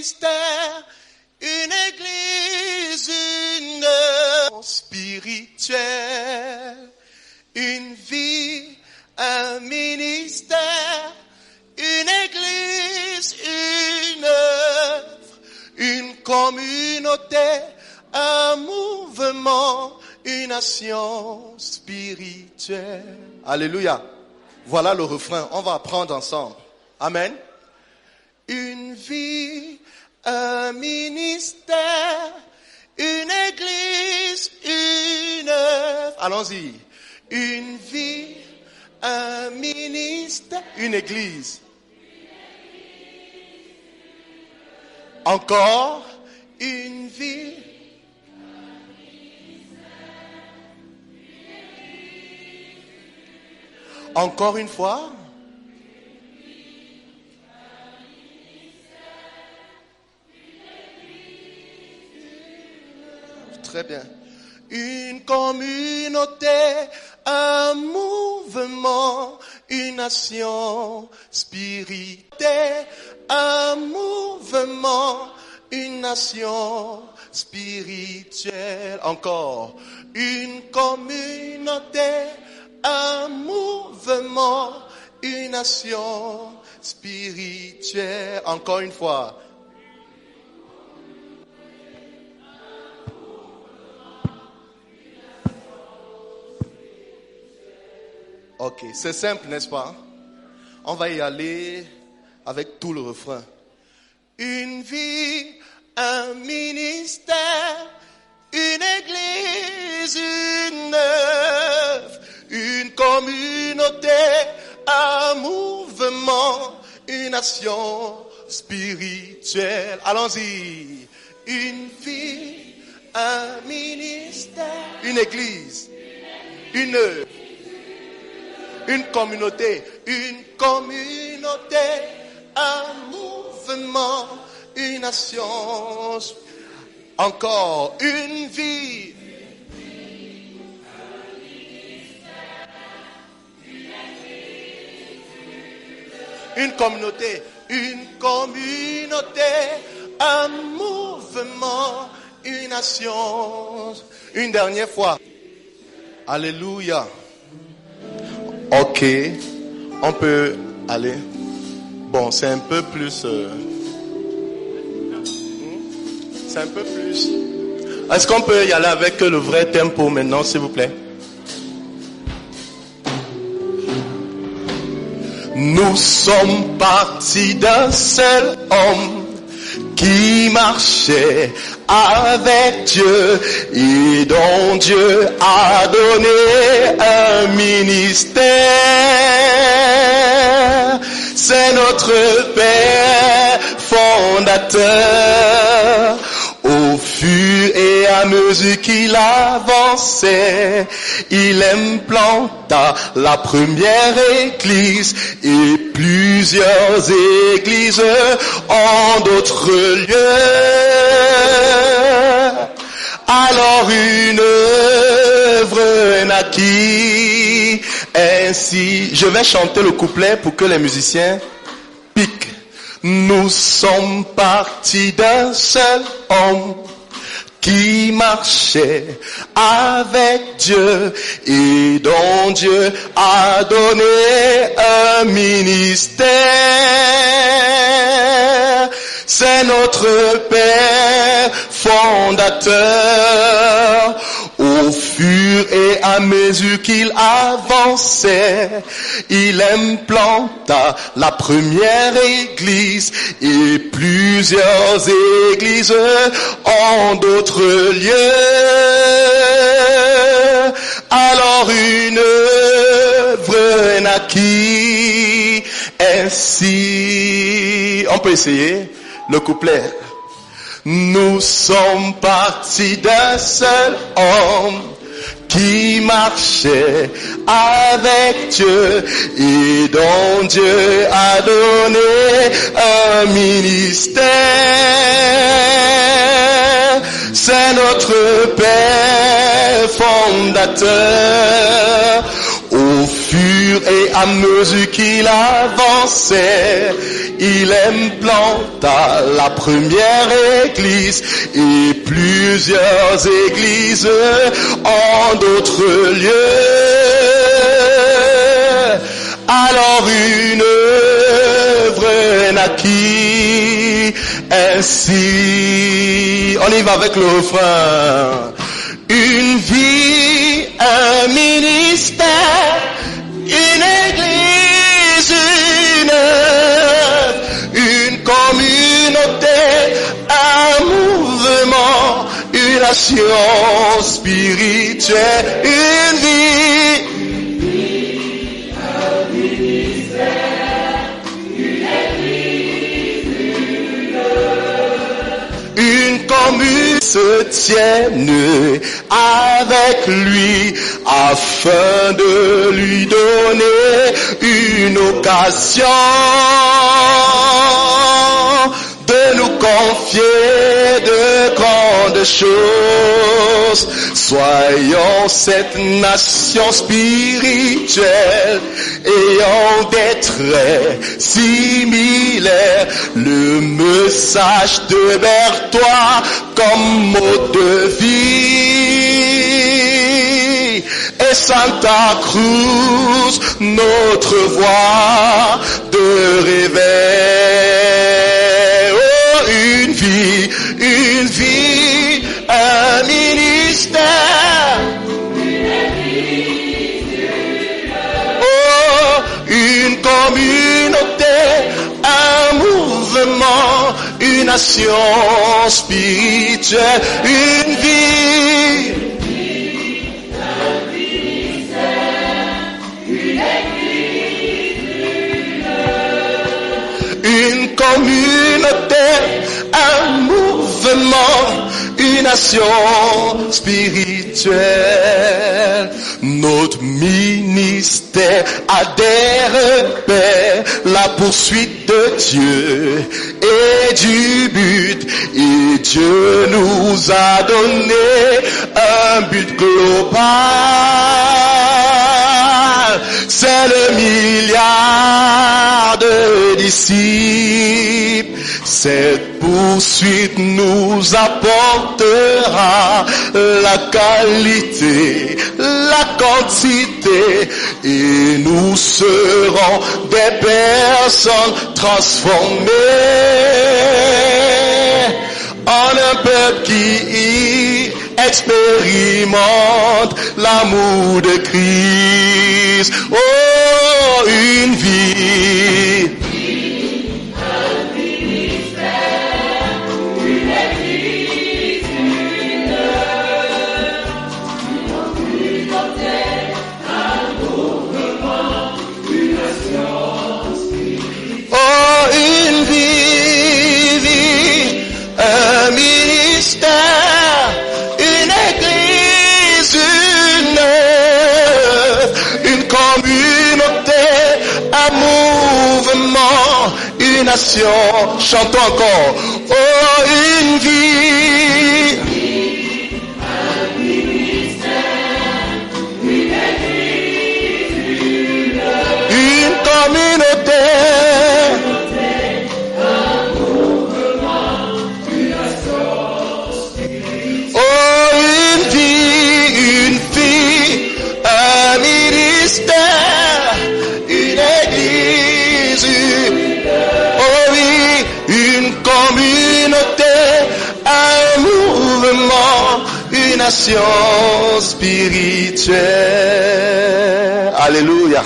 ministère, une église, une œuvre spirituelle, une vie, un ministère, une église, une œuvre, une communauté, un mouvement, une nation spirituelle. Alléluia. Voilà le refrain. On va apprendre ensemble. Amen. Une vie, un ministère, une église, une œuvre. Allons-y. Une vie, un ministère, une église. Encore, une vie. Encore une fois. Très bien. Une communauté, un mouvement, une nation spirituelle, un mouvement, une nation spirituelle. Encore. Une communauté, un mouvement, une nation spirituelle. Encore une fois. Ok, c'est simple, n'est-ce pas? On va y aller avec tout le refrain. Une vie, un ministère, une église, une œuvre, une communauté, un mouvement, une nation spirituelle. Allons-y. Une vie, un ministère, une église, une œuvre. Une communauté, un mouvement, une nation. Encore, une vie. Une communauté, un mouvement, une nation. Une dernière fois. Alléluia. Ok, on peut aller. Bon, c'est un peu plus... c'est un peu plus... Est-ce qu'on peut y aller avec le vrai tempo maintenant, s'il vous plaît? Nous sommes partis d'un seul homme qui marchait avec Dieu et dont Dieu a donné un ministère. C'est notre Père fondateur. Au fur et à mesure qu'il avançait, il implanta la première église et plusieurs églises en d'autres lieux. Alors une œuvre naquit ainsi. Je vais chanter le couplet pour que les musiciens piquent. Nous sommes partis d'un seul homme qui marchait avec Dieu et dont Dieu a donné un ministère. C'est notre Père fondateur. Au fur et à mesure qu'il avançait, il implanta la première église et plusieurs églises en d'autres lieux. Alors une œuvre naquit ainsi. On peut essayer le couplet. Nous sommes partis d'un seul homme qui marchait avec Dieu et dont Dieu a donné un ministère. C'est notre Père fondateur. Au fur et à mesure qu'il avançait, il implanta la première église et plusieurs églises en d'autres lieux. Alors une œuvre naquit ainsi. On y va avec le refrain. Une vie, un ministère, une église, une communauté, un mouvement, une nation spirituelle, une vie. Se tiennent avec lui afin de lui donner une occasion de nous confier de grandes choses. Soyons cette nation spirituelle ayant des traits similaires. Le message de Berthois comme mot de vie. Et Santa Cruz, notre voix de réveil. Oh, une vie, un ministère. Oh, une communauté, un mouvement, une nation spirituelle, une vie. Une communauté, un mouvement, une nation spirituelle. Notre ministère a des repères, la poursuite de Dieu et du but. Et Dieu nous a donné un but global. C'est le milliard de disciples. Cette poursuite nous apportera la qualité, la quantité, et nous serons des personnes transformées en un peuple qui expérimente l'amour de Christ. Oh, une vie. Une nation, chantons encore. Oh, une vie, un ministère, une église, une communauté, un mouvement, une nation. Oh, une vie, un ministère, une église. Une communauté, un mouvement, une nation spirituelle. Alléluia.